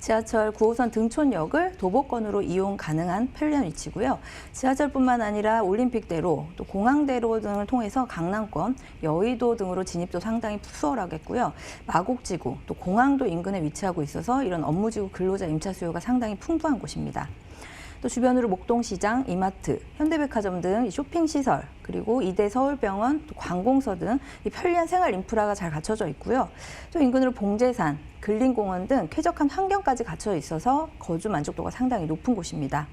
지하철 9호선 등촌역을 도보권으로 이용 가능한 편리한 위치고요. 지하철뿐만 아니라 올림픽대로, 또 공항대로 등을 통해서 강남권, 여의도 등으로 진입도 상당히 수월하겠고요. 마곡지구, 또 공항도 인근에 위치하고 있어서 이런 업무지구 근로자 임차 수요가 상당히 풍부한 곳입니다. 또 주변으로 목동시장, 이마트, 현대백화점 등 쇼핑시설, 그리고 이대 서울병원, 또 관공서 등 이 편리한 생활 인프라가 잘 갖춰져 있고요. 또 인근으로 봉제산, 근린공원 등 쾌적한 환경까지 갖춰져 있어서 거주 만족도가 상당히 높은 곳입니다.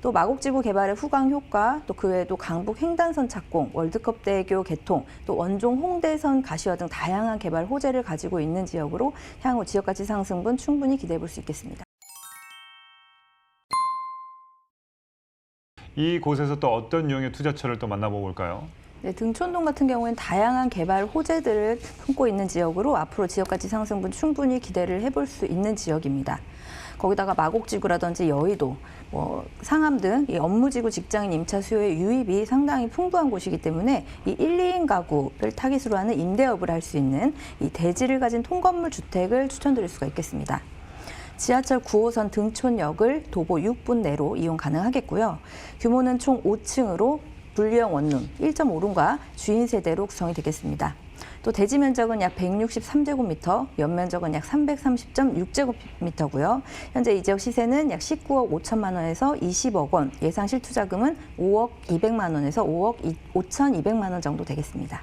또 마곡지구 개발의 후광 효과, 또 그 외에도 강북 횡단선 착공, 월드컵대교 개통, 또 원종 홍대선 가시화 등 다양한 개발 호재를 가지고 있는 지역으로 향후 지역가치 상승분 충분히 기대해 볼 수 있겠습니다. 이곳에서 또 어떤 유형의 투자처를 또 만나보고 볼까요? 네, 등촌동 같은 경우에는 다양한 개발 호재들을 품고 있는 지역으로 앞으로 지역가치 상승분 충분히 기대를 해볼 수 있는 지역입니다. 거기다가 마곡지구라든지 여의도, 상암 등 이 업무지구 직장인 임차 수요의 유입이 상당히 풍부한 곳이기 때문에 이 1, 2인 가구를 타깃으로 하는 임대업을 할 수 있는 이 대지를 가진 통건물 주택을 추천드릴 수가 있겠습니다. 지하철 9호선 등촌역을 도보 6분 내로 이용 가능하겠고요. 규모는 총 5층으로 분리형 원룸 1.5룸과 주인 세대로 구성이 되겠습니다. 또 대지 면적은 약 163제곱미터, 연면적은 약 330.6제곱미터고요. 현재 이 지역 시세는 약 19억 5천만 원에서 20억 원, 예상 실투자금은 5억 200만 원에서 5억 5,200만 원 정도 되겠습니다.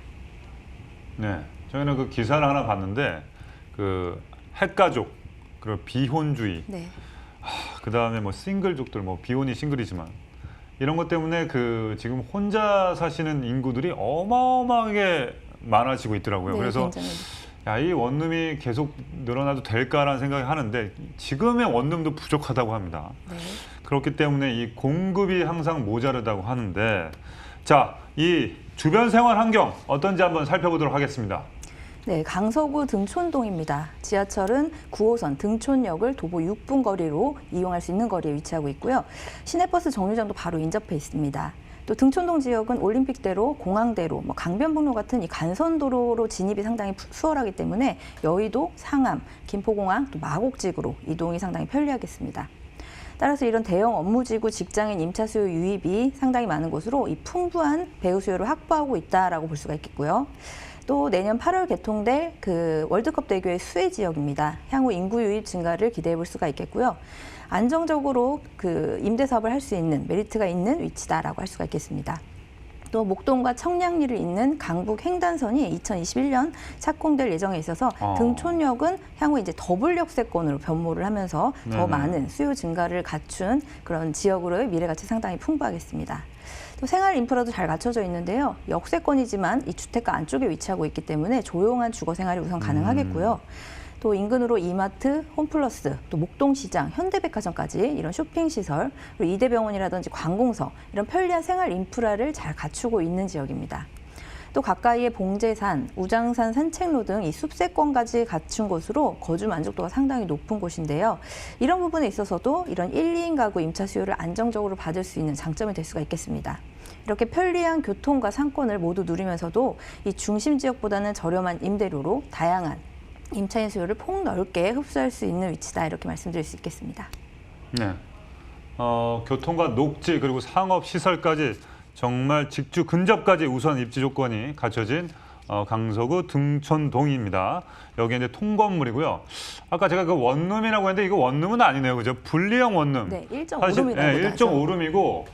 네, 저희는 그 기사를 하나 봤는데 그 핵가족, 그리고 비혼주의, 네. 그다음에 뭐 싱글족들, 뭐 비혼이 싱글이지만 이런 것 때문에 그 지금 혼자 사시는 인구들이 어마어마하게 많아지고 있더라고요. 네, 그래서 야, 이 원룸이 계속 늘어나도 될까라는 생각이 하는데 지금의 원룸도 부족하다고 합니다. 네. 그렇기 때문에 이 공급이 항상 모자르다고 하는데 자, 이 주변 생활 환경 어떤지 한번 살펴보도록 하겠습니다. 네, 강서구 등촌동입니다. 지하철은 9호선 등촌역을 도보 6분 거리로 이용할 수 있는 거리에 위치하고 있고요. 시내버스 정류장도 바로 인접해 있습니다. 또 등촌동 지역은 올림픽대로, 공항대로, 강변북로 같은 이 간선도로로 진입이 상당히 수월하기 때문에 여의도, 상암, 김포공항, 또 마곡지구로 이동이 상당히 편리하겠습니다. 따라서 이런 대형 업무지구 직장인 임차 수요 유입이 상당히 많은 곳으로 이 풍부한 배우 수요를 확보하고 있다라고 볼 수가 있겠고요. 또 내년 8월 개통될 그 월드컵 대교의 수혜 지역입니다. 향후 인구 유입 증가를 기대해 볼 수가 있겠고요. 안정적으로 그 임대 사업을 할 수 있는 메리트가 있는 위치다라고 할 수가 있겠습니다. 또 목동과 청량리를 잇는 강북 횡단선이 2021년 착공될 예정에 있어서 등촌역은 향후 이제 더블 역세권으로 변모를 하면서 더 많은 수요 증가를 갖춘 그런 지역으로의 미래가치 상당히 풍부하겠습니다. 또 생활 인프라도 잘 갖춰져 있는데요. 역세권이지만 이 주택가 안쪽에 위치하고 있기 때문에 조용한 주거 생활이 우선 가능하겠고요. 또 인근으로 이마트, 홈플러스, 또 목동시장, 현대백화점까지 이런 쇼핑시설, 그리고 이대병원이라든지 관공서 이런 편리한 생활 인프라를 잘 갖추고 있는 지역입니다. 또 가까이에 봉제산, 우장산 산책로 등 이 숲세권까지 갖춘 곳으로 거주 만족도가 상당히 높은 곳인데요. 이런 부분에 있어서도 이런 1, 2인 가구 임차 수요를 안정적으로 받을 수 있는 장점이 될 수가 있겠습니다. 이렇게 편리한 교통과 상권을 모두 누리면서도 이 중심 지역보다는 저렴한 임대료로 다양한 임차인 수요를 폭넓게 흡수할 수 있는 위치다 이렇게 말씀드릴 수 있겠습니다. 네, 교통과 녹지 그리고 상업 시설까지 정말 직주 근접까지 우선 입지 조건이 갖춰진 강서구 등촌동입니다. 여기 이제 통건물이고요. 아까 제가 그 원룸이라고 했는데 이거 원룸은 아니네요, 그죠? 분리형 원룸. 네, 1.5룸이라고 네, 1.5룸이고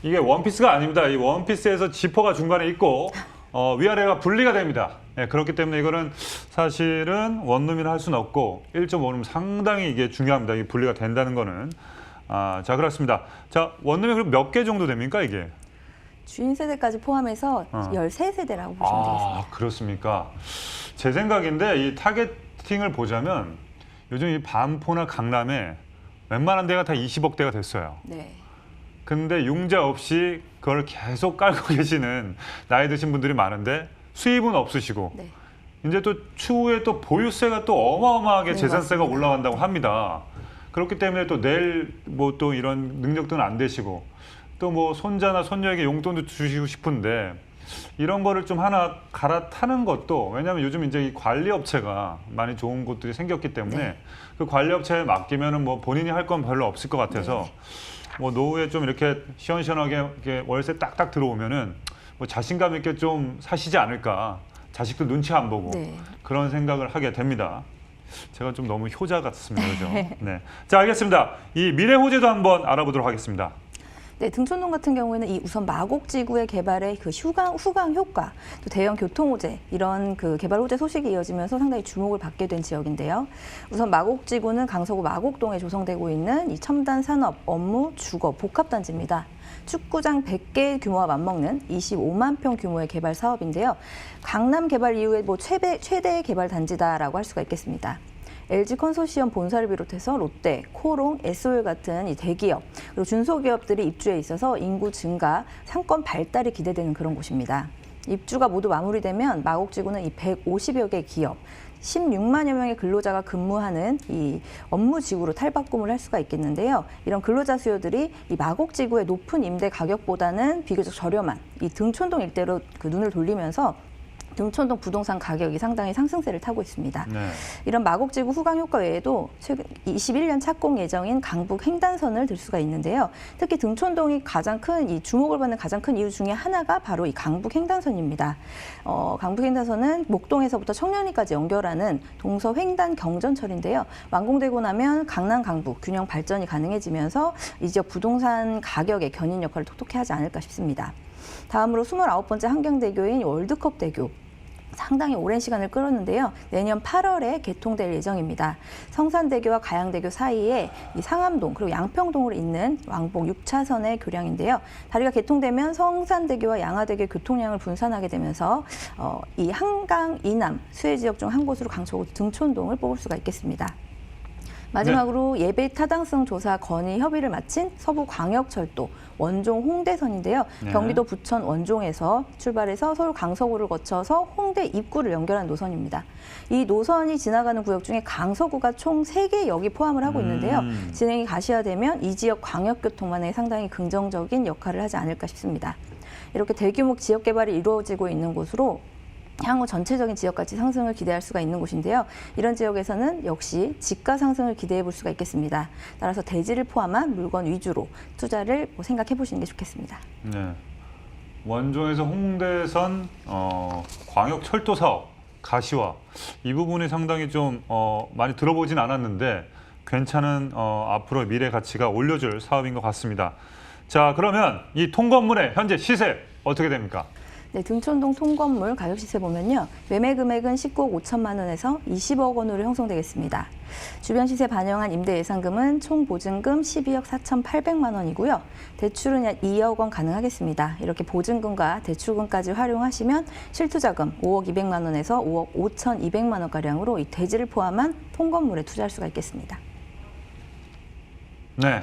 이게 원피스가 아닙니다. 이 원피스에서 지퍼가 중간에 있고 위아래가 분리가 됩니다. 네, 그렇기 때문에 이거는 사실은 원룸이라 할 수는 없고 1.5룸 상당히 이게 중요합니다. 이 분리가 된다는 거는. 자, 그렇습니다. 자, 원룸이 그럼 몇 개 정도 됩니까, 이게? 주인 세대까지 포함해서 13세대라고 보시면 되겠습니다. 그렇습니까? 제 생각인데 이 타겟팅을 보자면 요즘 이 반포나 강남에 웬만한 데가 다 20억대가 됐어요. 네. 근데 융자 없이 그걸 계속 깔고 계시는 나이 드신 분들이 많은데 수입은 없으시고 네. 이제 또 추후에 또 보유세가 또 어마어마하게 네, 재산세가 맞습니다. 올라간다고 합니다. 그렇기 때문에 또 내일 뭐 또 이런 능력들은 안 되시고 또 뭐 손자나 손녀에게 용돈도 주시고 싶은데 이런 거를 좀 하나 갈아타는 것도 왜냐하면 요즘 이제 이 관리 업체가 많이 좋은 곳들이 생겼기 때문에 네. 그 관리 업체에 맡기면은 뭐 본인이 할 건 별로 없을 것 같아서 뭐 노후에 좀 이렇게 시원시원하게 이렇게 월세 딱딱 들어오면은 뭐 자신감 있게 좀 사시지 않을까. 자식들 눈치 안 보고 네. 그런 생각을 하게 됩니다. 제가 좀 너무 효자 같습니다. 그죠? 네. 자, 알겠습니다. 이 미래 호재도 한번 알아보도록 하겠습니다. 네, 등촌동 같은 경우에는 이 우선 마곡지구의 개발의 그 후광 효과, 또 대형 교통 호재 이런 그 개발 호재 소식이 이어지면서 상당히 주목을 받게 된 지역인데요. 우선 마곡지구는 강서구 마곡동에 조성되고 있는 이 첨단 산업, 업무, 주거 복합 단지입니다. 축구장 100개 규모와 맞먹는 25만 평 규모의 개발 사업인데요. 강남 개발 이후에 뭐 최대의 개발 단지다라고 할 수가 있겠습니다. LG 컨소시엄 본사를 비롯해서 롯데, 코롱, SOL 같은 이 대기업 그리고 중소기업들이 입주에 있어서 인구 증가, 상권 발달이 기대되는 그런 곳입니다. 입주가 모두 마무리되면 마곡지구는 이 150여 개 기업, 16만여 명의 근로자가 근무하는 이 업무지구로 탈바꿈을 할 수가 있겠는데요. 이런 근로자 수요들이 이 마곡지구의 높은 임대 가격보다는 비교적 저렴한 이 등촌동 일대로 그 눈을 돌리면서 등촌동 부동산 가격이 상당히 상승세를 타고 있습니다. 네. 이런 마곡지구 후광 효과 외에도 최근 21년 착공 예정인 강북 횡단선을 들 수가 있는데요. 특히 등촌동이 가장 큰 이 주목을 받는 가장 큰 이유 중에 하나가 바로 이 강북 횡단선입니다. 강북 횡단선은 목동에서부터 청량리까지 연결하는 동서 횡단 경전철인데요. 완공되고 나면 강남 강북 균형 발전이 가능해지면서 이 지역 부동산 가격의 견인 역할을 톡톡히 하지 않을까 싶습니다. 다음으로 29번째 한경대교인 월드컵대교. 상당히 오랜 시간을 끌었는데요. 내년 8월에 개통될 예정입니다. 성산대교와 가양대교 사이에 이 상암동 그리고 양평동으로 잇는 왕복 6차선의 교량인데요. 다리가 개통되면 성산대교와 양화대교 교통량을 분산하게 되면서 이 한강 이남 수해 지역 중 한 곳으로 강서구 등촌동을 뽑을 수가 있겠습니다. 마지막으로 예배 타당성 조사 건의 협의를 마친 서부광역철도 원종 홍대선인데요. 네. 경기도 부천 원종에서 출발해서 서울 강서구를 거쳐서 홍대 입구를 연결한 노선입니다. 이 노선이 지나가는 구역 중에 강서구가 총 3개 역이 포함을 하고 있는데요. 진행이 가시화되면 이 지역 광역교통망에 상당히 긍정적인 역할을 하지 않을까 싶습니다. 이렇게 대규모 지역 개발이 이루어지고 있는 곳으로 향후 전체적인 지역가치 상승을 기대할 수가 있는 곳인데요. 이런 지역에서는 역시 집가 상승을 기대해 볼 수가 있겠습니다. 따라서 대지를 포함한 물건 위주로 투자를 생각해 보시는 게 좋겠습니다. 네. 원종에서 홍대선 광역철도 사업 가시화 이 부분이 상당히 좀 많이 들어보진 않았는데 괜찮은 앞으로 미래 가치가 올려줄 사업인 것 같습니다. 자, 그러면 이 통건물의 현재 시세 어떻게 됩니까? 네, 등촌동 통건물 가격 시세 보면요. 매매 금액은 19억 5천만 원에서 20억 원으로 형성되겠습니다. 주변 시세 반영한 임대 예상금은 총 보증금 12억 4,800만 원이고요. 대출은 약 2억 원 가능하겠습니다. 이렇게 보증금과 대출금까지 활용하시면 실투자금 5억 200만 원에서 5억 5,200만 원가량으로 이 대지를 포함한 통건물에 투자할 수가 있겠습니다. 네.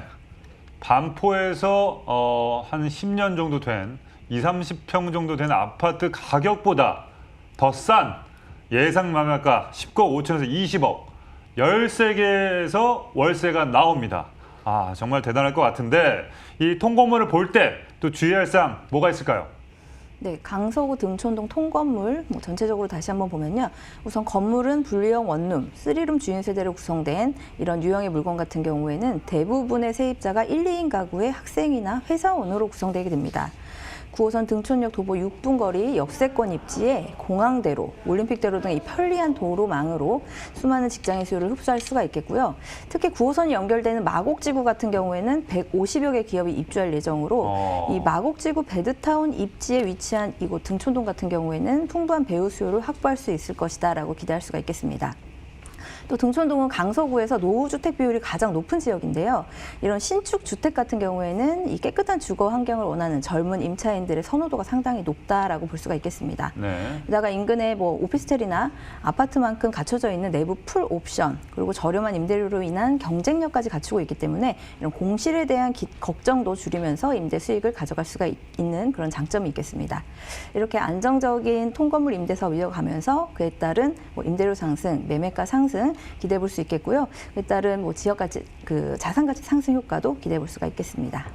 반포에서 한 10년 정도 된 20, 30평 정도 되는 아파트 가격보다 더 싼 예상 매매가 19억 5천에서 20억 13개에서 월세가 나옵니다. 아, 정말 대단할 것 같은데 이 통건물을 볼 때 또 주의할 사항 뭐가 있을까요? 네, 강서구 등촌동 통건물 전체적으로 다시 한번 보면요. 우선 건물은 분리형 원룸, 3룸 주인 세대로 구성된 이런 유형의 물건 같은 경우에는 대부분의 세입자가 1, 2인 가구의 학생이나 회사원으로 구성되게 됩니다. 9호선 등촌역 도보 6분 거리 역세권 입지에 공항대로, 올림픽대로 등 이 편리한 도로망으로 수많은 직장인 수요를 흡수할 수가 있겠고요. 특히 9호선이 연결되는 마곡지구 같은 경우에는 150여 개 기업이 입주할 예정으로 이 마곡지구 배드타운 입지에 위치한 이곳 등촌동 같은 경우에는 풍부한 배우 수요를 확보할 수 있을 것이다라고 기대할 수가 있겠습니다. 또 등촌동은 강서구에서 노후주택 비율이 가장 높은 지역인데요. 이런 신축 주택 같은 경우에는 이 깨끗한 주거 환경을 원하는 젊은 임차인들의 선호도가 상당히 높다라고 볼 수가 있겠습니다. 네. 게다가 인근에 오피스텔이나 아파트만큼 갖춰져 있는 내부 풀 옵션 그리고 저렴한 임대료로 인한 경쟁력까지 갖추고 있기 때문에 이런 공실에 대한 걱정도 줄이면서 임대 수익을 가져갈 수가 있는 그런 장점이 있겠습니다. 이렇게 안정적인 통건물 임대 사업 이어가면서 그에 따른 임대료 상승, 매매가 상승 기대해 볼 수 있겠고요. 그에 따른 지역가치, 자산가치 상승 효과도 기대해 볼 수가 있겠습니다.